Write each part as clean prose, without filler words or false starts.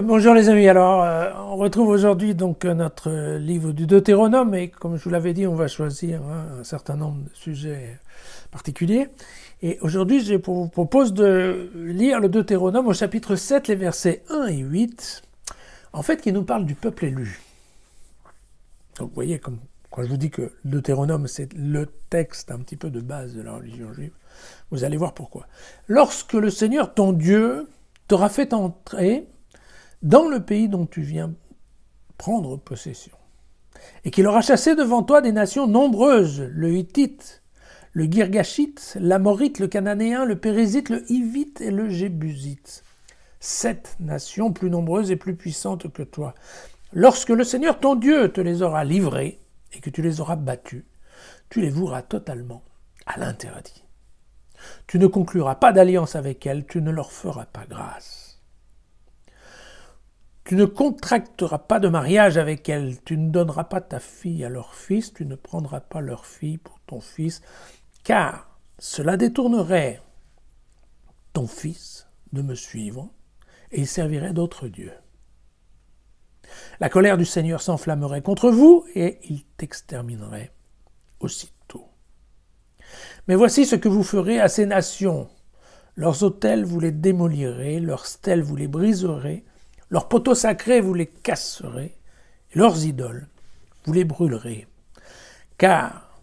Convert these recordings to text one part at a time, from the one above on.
Bonjour les amis, alors on retrouve aujourd'hui donc notre livre du Deutéronome et comme je vous l'avais dit on va choisir un certain nombre de sujets particuliers et aujourd'hui je vous propose de lire le Deutéronome au chapitre 7 les versets 1 et 8 en fait qui nous parle du peuple élu. Donc vous voyez comme quand je vous dis que le Deutéronome c'est le texte un petit peu de base de la religion juive, vous allez voir pourquoi. Lorsque le Seigneur ton Dieu t'aura fait entrer dans le pays dont tu viens prendre possession, et qu'il aura chassé devant toi des nations nombreuses, le Hittite, le Girgashite, l'Amorite, le Cananéen, le Pérézite, le Hivite et le Jébusite. 7 nations plus nombreuses et plus puissantes que toi. Lorsque le Seigneur ton Dieu te les aura livrées et que tu les auras battus, tu les voueras totalement à l'interdit. Tu ne concluras pas d'alliance avec elles, tu ne leur feras pas grâce. Tu ne contracteras pas de mariage avec elles, tu ne donneras pas ta fille à leur fils, tu ne prendras pas leur fille pour ton fils, car cela détournerait ton fils de me suivre, et il servirait d'autres dieux. La colère du Seigneur s'enflammerait contre vous, et il t'exterminerait aussitôt. Mais voici ce que vous ferez à ces nations. Leurs autels, vous les démolirez, leurs stèles, vous les briserez, leurs poteaux sacrés, vous les casserez, et leurs idoles, vous les brûlerez. Car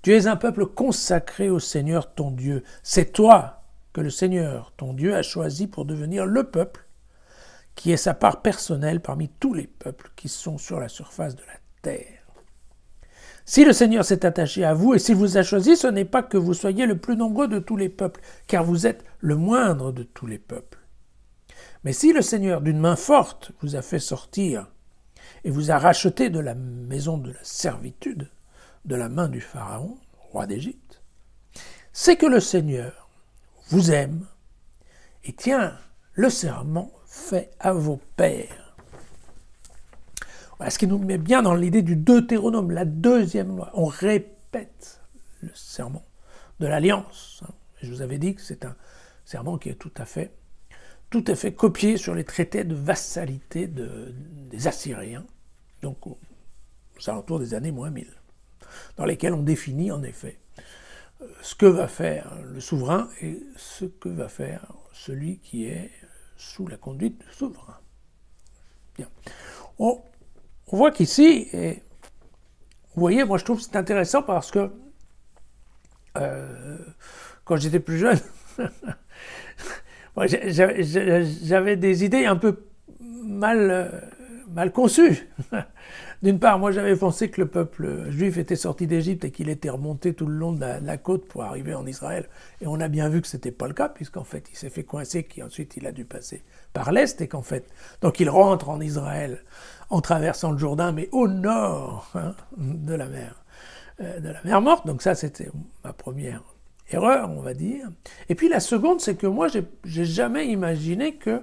tu es un peuple consacré au Seigneur ton Dieu. C'est toi que le Seigneur ton Dieu a choisi pour devenir le peuple, qui est sa part personnelle parmi tous les peuples qui sont sur la surface de la terre. Si le Seigneur s'est attaché à vous et s'il vous a choisi, ce n'est pas que vous soyez le plus nombreux de tous les peuples, car vous êtes le moindre de tous les peuples. Mais si le Seigneur, d'une main forte, vous a fait sortir et vous a racheté de la maison de la servitude, de la main du Pharaon, roi d'Égypte, c'est que le Seigneur vous aime et tient le serment fait à vos pères. Voilà ce qui nous met bien dans l'idée du Deutéronome, la deuxième loi. On répète le serment de l'Alliance. Je vous avais dit que c'est un serment qui est tout à fait copié sur les traités de vassalité des Assyriens, donc aux alentours des années moins 1000, dans lesquels on définit en effet ce que va faire le souverain et ce que va faire celui qui est sous la conduite du souverain. Bien. On voit qu'ici, et vous voyez, moi je trouve que c'est intéressant parce que quand j'étais plus jeune, j'avais des idées un peu mal conçues. D'une part, moi j'avais pensé que le peuple juif était sorti d'Égypte et qu'il était remonté tout le long de la côte pour arriver en Israël. Et on a bien vu que ce n'était pas le cas, puisqu'en fait il s'est fait coincer, qu'ensuite il a dû passer par l'Est, et qu'en fait, donc il rentre en Israël en traversant le Jourdain, mais au nord de la mer Morte. Donc ça c'était ma première erreur, on va dire. Et puis la seconde, c'est que moi, j'ai jamais imaginé que,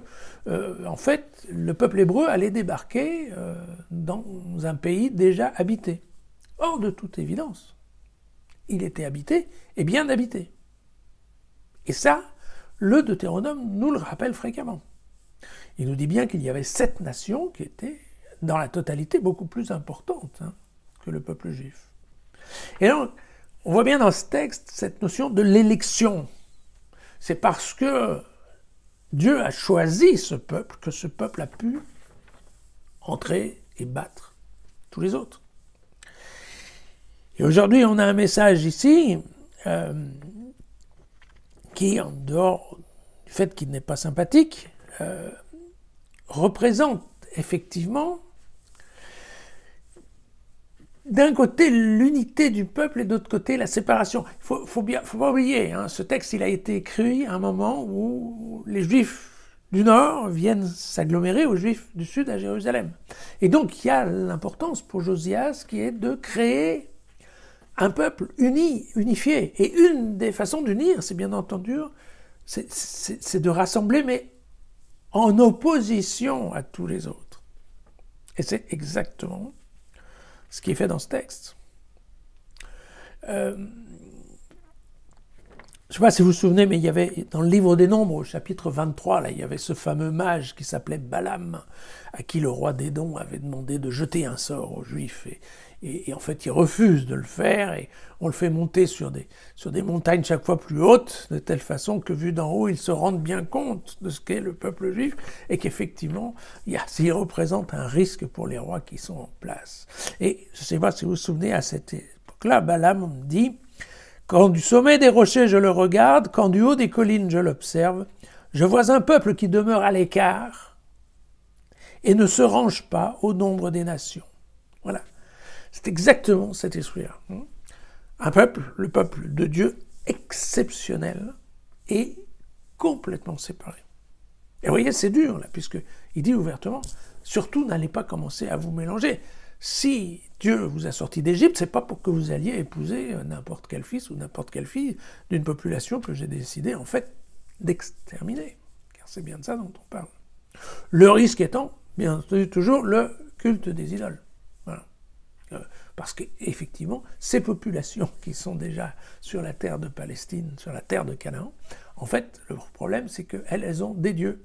en fait, le peuple hébreu allait débarquer dans un pays déjà habité. Or, de toute évidence, il était habité et bien habité. Et ça, le Deutéronome nous le rappelle fréquemment. Il nous dit bien qu'il y avait 7 nations qui étaient, dans la totalité, beaucoup plus importantes que le peuple juif. Et donc, on voit bien dans ce texte cette notion de l'élection. C'est parce que Dieu a choisi ce peuple que ce peuple a pu entrer et battre tous les autres. Et aujourd'hui, on a un message ici qui, en dehors du fait qu'il n'est pas sympathique, représente effectivement d'un côté l'unité du peuple et d'autre côté la séparation. Il faut pas oublier, ce texte il a été écrit à un moment où les Juifs du Nord viennent s'agglomérer aux Juifs du Sud à Jérusalem. Et donc il y a l'importance pour Josias qui est de créer un peuple uni, unifié. Et une des façons d'unir, c'est bien entendu, c'est de rassembler, mais en opposition à tous les autres. Et c'est exactement ce qui est fait dans ce texte. je ne sais pas si vous vous souvenez, mais il y avait dans le livre des Nombres, au chapitre 23, là, il y avait ce fameux mage qui s'appelait Balaam, à qui le roi d'Édom avait demandé de jeter un sort aux Juifs. Et en fait, il refuse de le faire, et on le fait monter sur des montagnes chaque fois plus hautes, de telle façon que, vu d'en haut, ils se rendent bien compte de ce qu'est le peuple juif, et qu'effectivement, il représente un risque pour les rois qui sont en place. Et je ne sais pas si vous vous souvenez, à cette époque-là, Balaam dit: quand du sommet des rochers je le regarde, quand du haut des collines je l'observe, je vois un peuple qui demeure à l'écart et ne se range pas au nombre des nations. Voilà. C'est exactement cet esprit-là. Un peuple, le peuple de Dieu, exceptionnel et complètement séparé. Et vous voyez, c'est dur, là, puisqu'il dit ouvertement, surtout n'allez pas commencer à vous mélanger. Si Dieu vous a sorti d'Égypte, c'est pas pour que vous alliez épouser n'importe quel fils ou n'importe quelle fille d'une population que j'ai décidé, en fait, d'exterminer. Car c'est bien de ça dont on parle. Le risque étant, bien entendu, toujours le culte des idoles. Voilà. Parce qu'effectivement, ces populations qui sont déjà sur la terre de Palestine, sur la terre de Canaan, en fait, le problème, c'est qu'elles ont des dieux.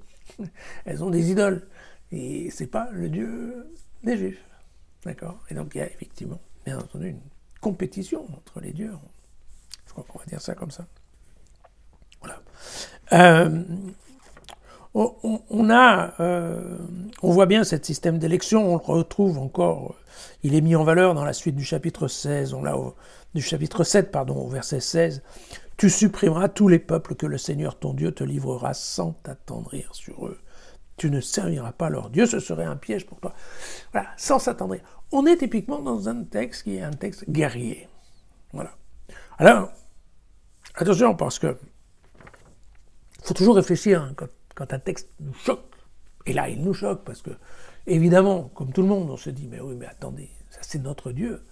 Elles ont des idoles. Et c'est pas le Dieu des Juifs. D'accord? Et donc il y a effectivement, bien entendu, une compétition entre les dieux. Je crois qu'on va dire ça comme ça. Voilà. On voit bien ce système d'élection, on le retrouve encore, il est mis en valeur dans la suite du chapitre 16, du chapitre 7, pardon, au verset 16. Tu supprimeras tous les peuples que le Seigneur ton Dieu te livrera sans t'attendrir sur eux. Tu ne serviras pas leur Dieu, ce serait un piège pour toi. Voilà, sans s'attendrir. On est typiquement dans un texte qui est un texte guerrier. Voilà. Alors, attention, parce que faut toujours réfléchir hein, quand un texte nous choque. Et là, il nous choque parce que, évidemment, comme tout le monde, on se dit, mais oui, mais attendez, ça c'est notre Dieu.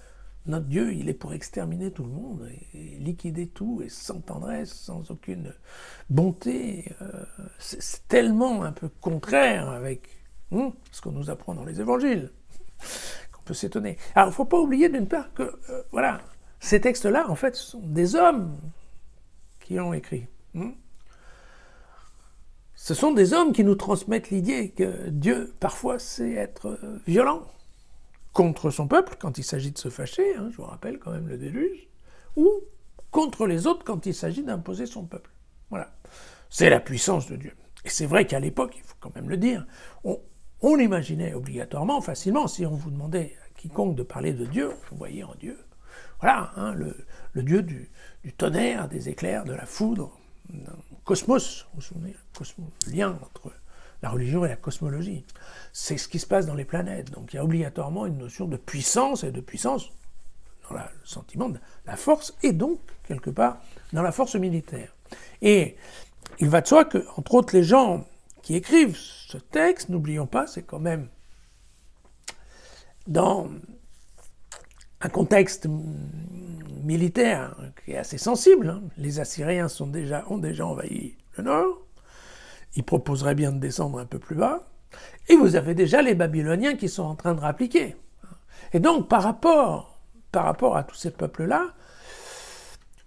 Notre Dieu, il est pour exterminer tout le monde et liquider tout, et sans tendresse, sans aucune bonté. C'est tellement un peu contraire avec ce qu'on nous apprend dans les évangiles qu'on peut s'étonner. Alors, il ne faut pas oublier d'une part que, voilà, ces textes-là, en fait, ce sont des hommes qui ont écrit. Ce sont des hommes qui nous transmettent l'idée que Dieu, parfois, sait être violent contre son peuple, quand il s'agit de se fâcher, hein, je vous rappelle quand même le déluge, ou contre les autres quand il s'agit d'imposer son peuple. Voilà. C'est la puissance de Dieu. Et c'est vrai qu'à l'époque, il faut quand même le dire, on imaginait obligatoirement, facilement, si on vous demandait à quiconque de parler de Dieu, on voyait en Dieu, voilà, hein, le Dieu du tonnerre, des éclairs, de la foudre, cosmos, vous vous souvenez, le lien entre la religion et la cosmologie. C'est ce qui se passe dans les planètes. Donc il y a obligatoirement une notion de puissance, et de puissance dans le sentiment de la force, et donc, quelque part, dans la force militaire. Et il va de soi que, entre autres, les gens qui écrivent ce texte, n'oublions pas, c'est quand même dans un contexte militaire qui est assez sensible. Hein. Les Assyriens ont déjà envahi le nord. Ils proposeraient bien de descendre un peu plus bas. Et vous avez déjà les Babyloniens qui sont en train de rappliquer. Et donc, par rapport à tous ces peuples-là,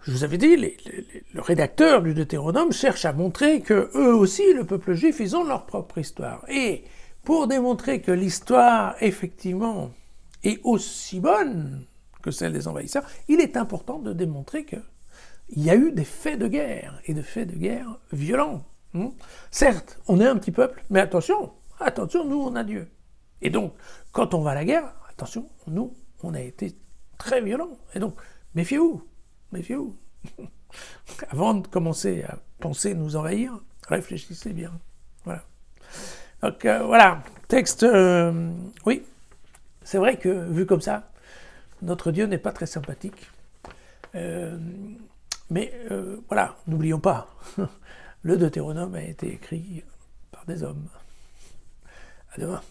je vous avais dit, le rédacteur du Deutéronome cherche à montrer que eux aussi, le peuple juif, ils ont leur propre histoire. Et pour démontrer que l'histoire, effectivement, est aussi bonne que celle des envahisseurs, il est important de démontrer qu'il y a eu des faits de guerre, et des faits de guerre violents. Certes, on est un petit peuple, mais attention, nous on a Dieu. Et donc, quand on va à la guerre, attention, nous, on a été très violents. Et donc, méfiez-vous. Avant de commencer à penser nous envahir, réfléchissez bien. Voilà. Donc, voilà, texte, oui, c'est vrai que, vu comme ça, notre Dieu n'est pas très sympathique. Mais, voilà, n'oublions pas, le Deutéronome a été écrit par des hommes. À demain.